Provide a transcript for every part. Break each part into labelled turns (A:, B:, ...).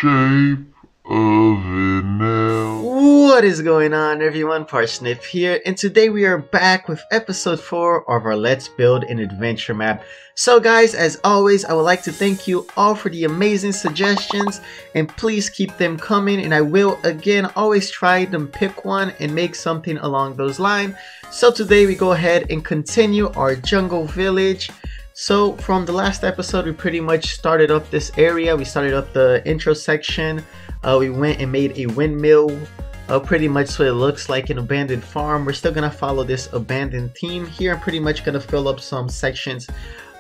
A: shape of it now.
B: What is going on, everyone? Parsnip here, and today we are back with episode 4 of our Let's Build an Adventure map. So guys, as always, I would like to thank you all for the amazing suggestions, and please keep them coming, and I will again always try to pick one and make something along those lines. So today we go ahead and continue our jungle village. So from the last episode, we pretty much started up this area. We started up the intro section. We went and made a windmill, pretty much so it looks like an abandoned farm. We're still gonna follow this abandoned theme here. I'm pretty much gonna fill up some sections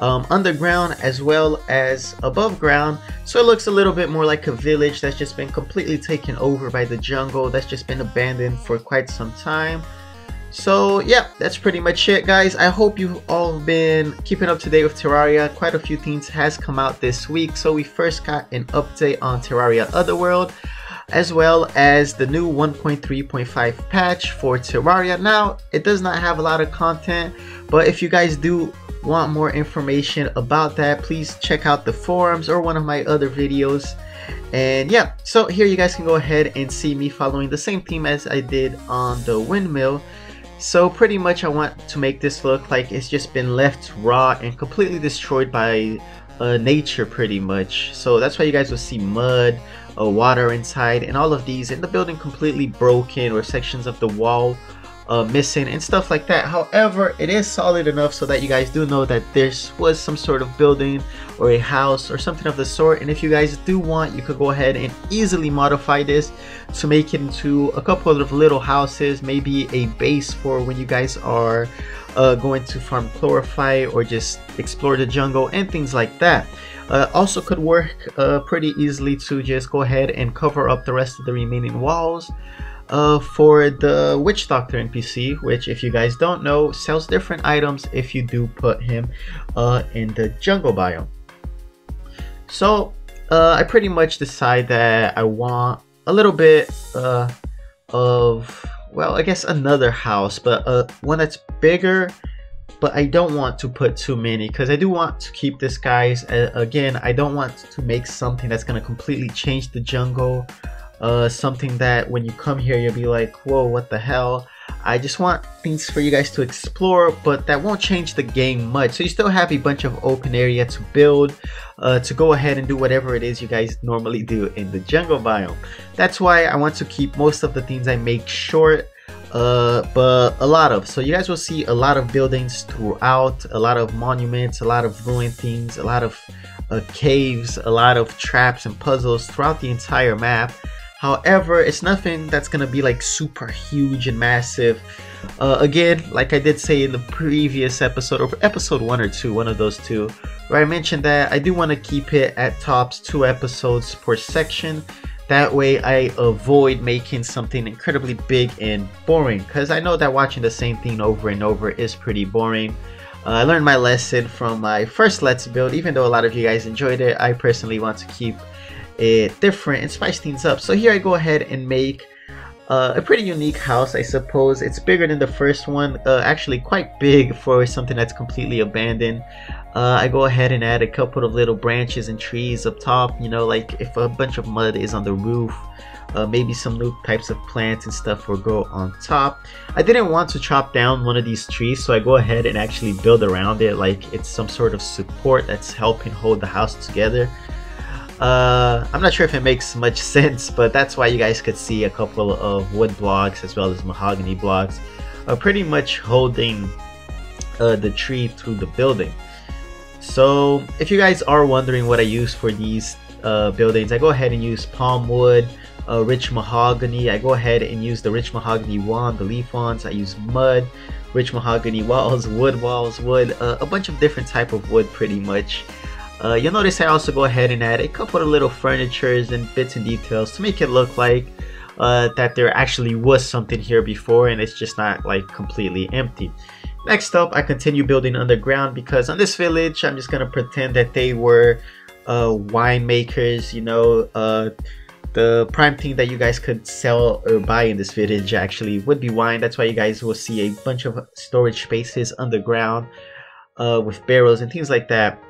B: underground as well as above ground, so it looks a little bit more like a village that's just been completely taken over by the jungle, that's just been abandoned for quite some time. So yeah, that's pretty much it, guys. I hope you've all been keeping up to date with Terraria. Quite a few things has come out this week. So we first got an update on Terraria Otherworld, as well as the new 1.3.5 patch for Terraria. Now, it does not have a lot of content, but if you guys do want more information about that, please check out the forums or one of my other videos. And yeah, so here you guys can go ahead and see me following the same theme as I did on the windmill. So pretty much I want to make this look like it's just been left raw and completely destroyed by nature pretty much. So that's why you guys will see mud, water inside, and all of these, and the building completely broken or sections of the wall missing and stuff like that. However, it is solid enough so that you guys do know that there was some sort of building or a house or something of the sort, and if you guys do want, you could go ahead and easily modify this to make it into a couple of little houses, maybe a base for when you guys are going to farm chlorophyte or just explore the jungle and things like that. Also could work pretty easily to just go ahead and cover up the rest of the remaining walls for the witch doctor NPC, which, if you guys don't know, sells different items if you do put him in the jungle biome. So I pretty much decide that I want a little bit of, well, I guess another house, but one that's bigger, but I don't want to put too many because I do want to keep this, guys. Again, I don't want to make something that's going to completely change the jungle, something that when you come here you'll be like, whoa, what the hell. I just want things for you guys to explore, but that won't change the game much, so you still have a bunch of open area to build, to go ahead and do whatever it is you guys normally do in the jungle biome. That's why I want to keep most of the things I make short, but a lot of, so you guys will see a lot of buildings throughout, a lot of monuments, a lot of ruined things, a lot of caves, a lot of traps and puzzles throughout the entire map. However, it's nothing that's gonna be like super huge and massive. Again, like I did say in the previous episode, or episode 1 or 2, one of those two, where I mentioned that I do want to keep it at tops 2 episodes per section. That way I avoid making something incredibly big and boring, because I know that watching the same thing over and over is pretty boring. I learned my lesson from my first Let's Build. Even though a lot of you guys enjoyed it, I personally want to keep it different and spice things up. So here I go ahead and make a pretty unique house, I suppose. It's bigger than the first one, actually quite big for something that's completely abandoned. I go ahead and add a couple of little branches and trees up top, you know, like if a bunch of mud is on the roof, maybe some new types of plants and stuff will grow on top. I didn't want to chop down one of these trees, so I go ahead and actually build around it like it's some sort of support that's helping hold the house together. I'm not sure if it makes much sense, but that's why you guys could see a couple of wood blocks as well as mahogany blocks pretty much holding the tree through the building. So if you guys are wondering what I use for these buildings, I go ahead and use palm wood, rich mahogany. I go ahead and use the rich mahogany wand, the leaf wands. I use mud, rich mahogany walls, wood, a bunch of different type of wood pretty much. You'll notice I also go ahead and add a couple of little furnitures and bits and details to make it look like that there actually was something here before and it's just not like completely empty. Next up, I continue building underground because on this village I'm just gonna pretend that they were winemakers, you know. The prime thing that you guys could sell or buy in this village actually would be wine. That's why you guys will see a bunch of storage spaces underground with barrels and things like that.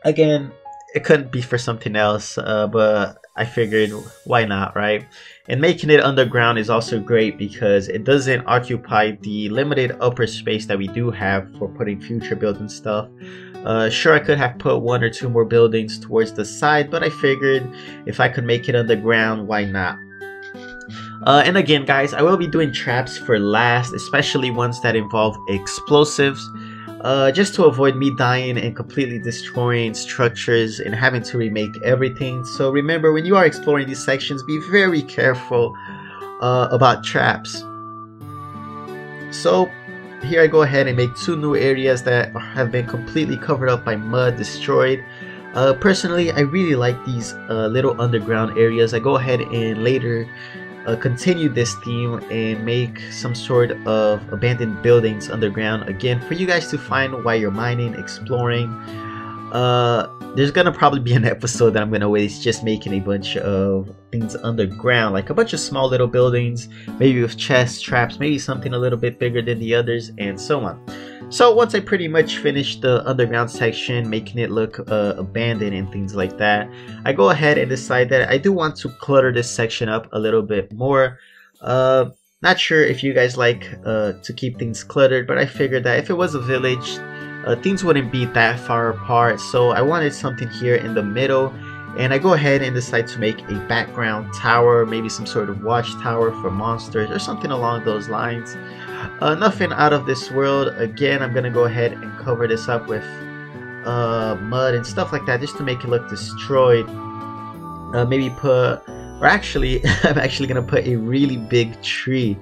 B: Again, it couldn't be for something else, but I figured why not, right? And making it underground is also great because it doesn't occupy the limited upper space that we do have for putting future building stuff. Sure, I could have put 1 or 2 more buildings towards the side, but I figured if I could make it underground, why not? And again, guys, I will be doing traps for last, especially ones that involve explosives. Just to avoid me dying and completely destroying structures and having to remake everything. So remember, when you are exploring these sections, be very careful about traps. So here I go ahead and make 2 new areas that have been completely covered up by mud, destroyed. Personally, I really like these little underground areas. I go ahead and later continue this theme and make some sort of abandoned buildings underground again for you guys to find while you're mining, exploring. There's gonna probably be an episode that I'm gonna waste just making a bunch of things underground, like a bunch of small little buildings, maybe with chests, traps, maybe something a little bit bigger than the others, and so on. So once I pretty much finish the underground section, making it look abandoned and things like that, I go ahead and decide that I do want to clutter this section up a little bit more. Not sure if you guys like to keep things cluttered, but I figured that if it was a village, things wouldn't be that far apart. So I wanted something here in the middle, and I go ahead and decide to make a background tower, maybe some sort of watchtower for monsters or something along those lines. Nothing out of this world. Again, I'm gonna go ahead and cover this up with mud and stuff like that just to make it look destroyed. Maybe put, or actually I'm actually gonna put a really big tree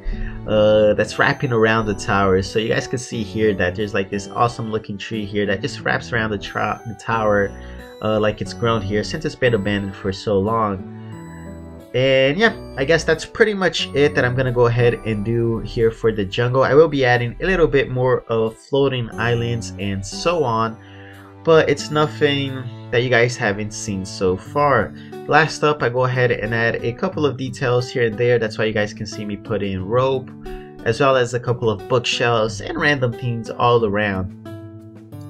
B: that's wrapping around the tower. So you guys can see here that there's like this awesome looking tree here that just wraps around the tower like it's grown here since it's been abandoned for so long. And yeah, I guess that's pretty much it that I'm gonna go ahead and do here for the jungle. I will be adding a little bit more of floating islands and so on, but it's nothing that you guys haven't seen so far. Last up, I go ahead and add a couple of details here and there. That's why you guys can see me put in rope, as well as a couple of bookshelves and random things all around.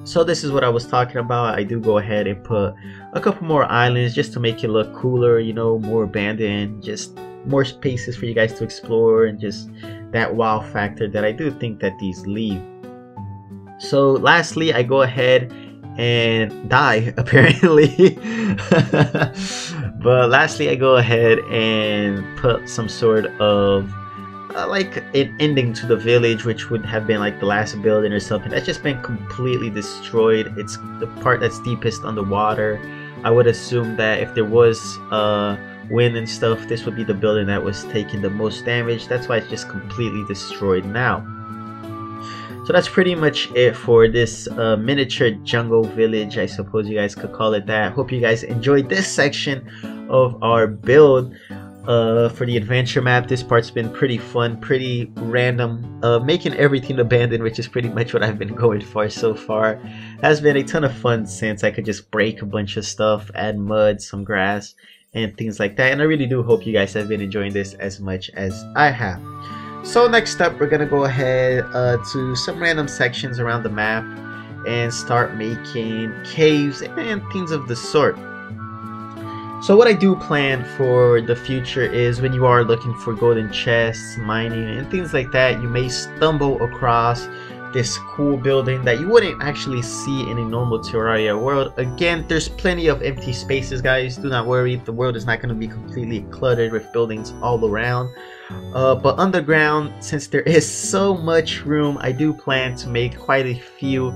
B: So this is what I was talking about. I do go ahead and put a couple more islands just to make it look cooler, you know, more abandoned, just more spaces for you guys to explore, and just that wow factor that I do think that these leave. So lastly, I go ahead and die apparently. But lastly, I go ahead and put some sort of like an ending to the village, which would have been like the last building or something that's just been completely destroyed. It's the part that's deepest underwater. I would assume that if there was wind and stuff, this would be the building that was taking the most damage. That's why it's just completely destroyed now. So that's pretty much it for this miniature jungle village, I suppose you guys could call it that. Hope you guys enjoyed this section of our build for the adventure map. This part's been pretty fun, pretty random, making everything abandoned, which is pretty much what I've been going for so far. Has been a ton of fun since I could just break a bunch of stuff, add mud, some grass, and things like that. And I really do hope you guys have been enjoying this as much as I have. So next up, we're gonna go ahead to some random sections around the map and start making caves and things of the sort. So what I do plan for the future is when you are looking for golden chests, mining, and things like that, you may stumble across this cool building that you wouldn't actually see in a normal Terraria world. Again, there's plenty of empty spaces, guys. Do not worry, the world is not going to be completely cluttered with buildings all around. But underground, since there is so much room, I do plan to make quite a few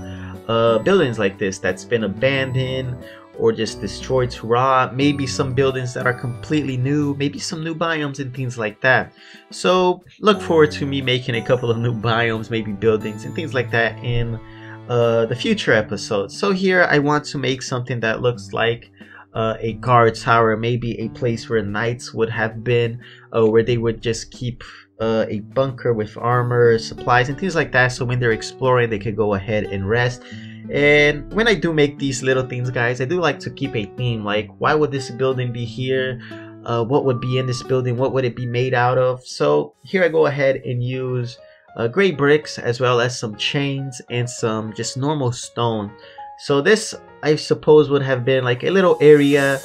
B: buildings like this that's been abandoned or just destroyed to rot. Maybe some buildings that are completely new, maybe some new biomes and things like that. So look forward to me making a couple of new biomes, maybe buildings and things like that in the future episodes. So here I want to make something that looks like a guard tower, maybe a place where knights would have been, where they would just keep a bunker with armor, supplies, and things like that, so when they're exploring they could go ahead and rest. And when I do make these little things, guys, I do like to keep a theme, like why would this building be here, what would be in this building, what would it be made out of. So here I go ahead and use gray bricks as well as some chains and some just normal stone. So this, I suppose, would have been like a little area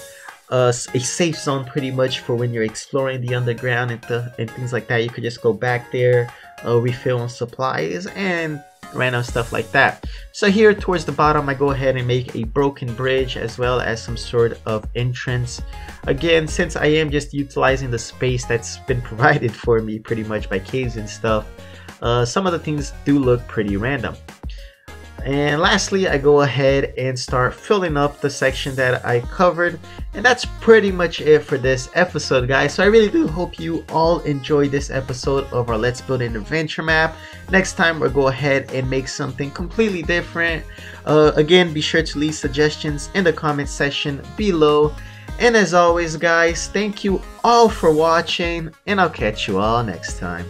B: a safe zone pretty much for when you're exploring the underground and things like that. You could just go back there, refill on supplies and random stuff like that. So here towards the bottom I go ahead and make a broken bridge as well as some sort of entrance. Again, since I am just utilizing the space that's been provided for me pretty much by caves and stuff, some of the things do look pretty random. And lastly, I go ahead and start filling up the section that I covered. And that's pretty much it for this episode, guys. So I really do hope you all enjoyed this episode of our Let's Build an Adventure map. Next time, we'll go ahead and make something completely different. Again, be sure to leave suggestions in the comment section below. And as always, guys, thank you all for watching, and I'll catch you all next time.